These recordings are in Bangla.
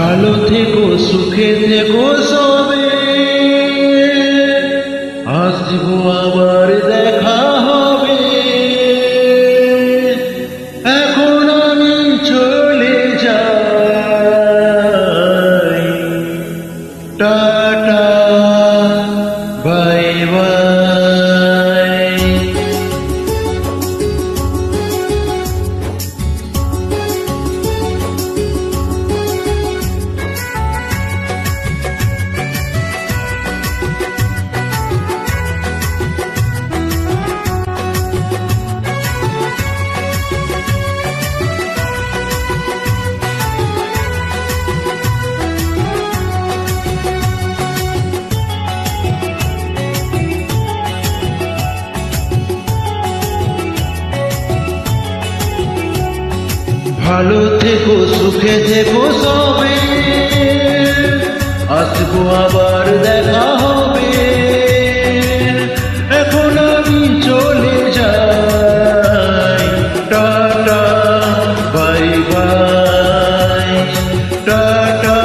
ভালো থেকো, সুখে থেকো সবে, আসবো আবার দেখা হবে। এখন আমি চলে যাই, টাটা বাই বাই। ভালো থেকো, সুখে থেকো সবে, আসবো আবার দেখা হবে। এখন আমি চলে যাই, tata bye bye, tata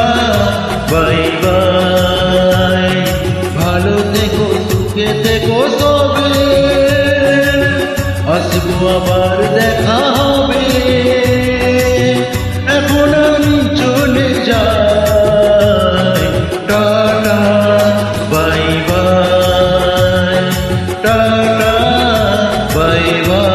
bye bye. ভালো থেকো, সুখে থেকো সবে, আসবো আবার দেখা হবে। এখন আমি চলে যাই, tata bye bye, tata bye by.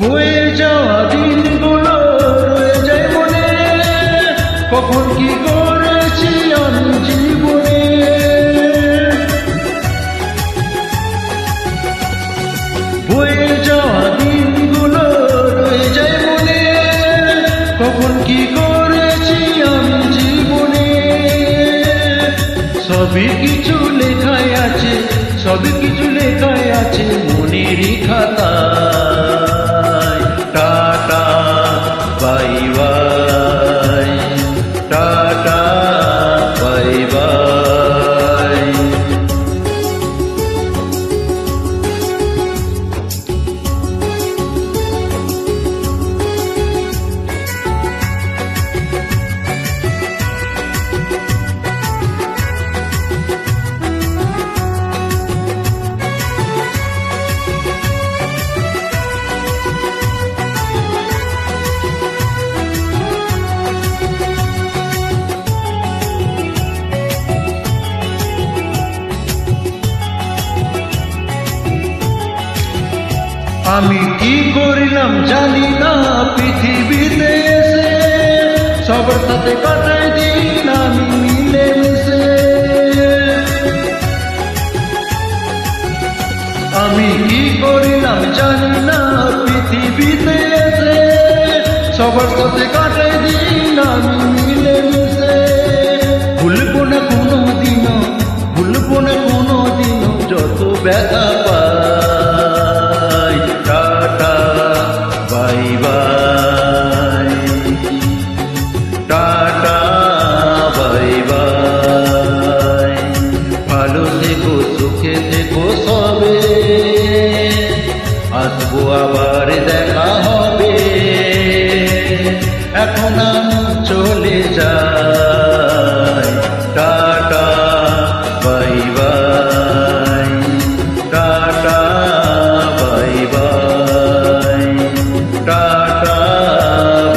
বয়ে যাওয়া দিনগুলো রয়ে যায় মনে, কখন কি করেছি আমি জীবনে। বয়ে যাওয়া দিনগুলো রয়ে যায় মনে, কখন কি করেছি আমি জীবনে। সবই কিছু লেখায় আছে, সবই কিছু লেখায় আছে মনেরই খাতায়। Tata bye bye, tata bye by. আমি কি করিলাম জানি না পৃথিবীতে এসে, সবার সাথে কাটাই দিন আমি মিলে মিশে। আমি কি করিলাম জানি না পৃথিবীতে এসে, সবার সাথে কাটাই দিন আমি মিলে মিশে। ভুলবো না কোনো দিনও, ভুলবো না কোনো দিনও যত ব্যথা পাই। Tata bye bye, tata bye bye. ভালো থেকো, সুখে থেকো সবে, আসবো আবার দেখা হবে। এখন আমি চলে যাই, tata bye bye, tata bye bye, tata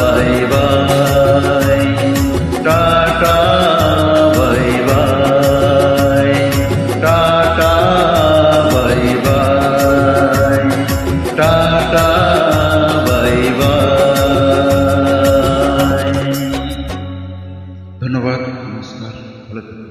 bye bye, tata bye bye, tata bye bye, tata bye by. ধন্যবাদ, নমস্কার, ভালো থাকবেন।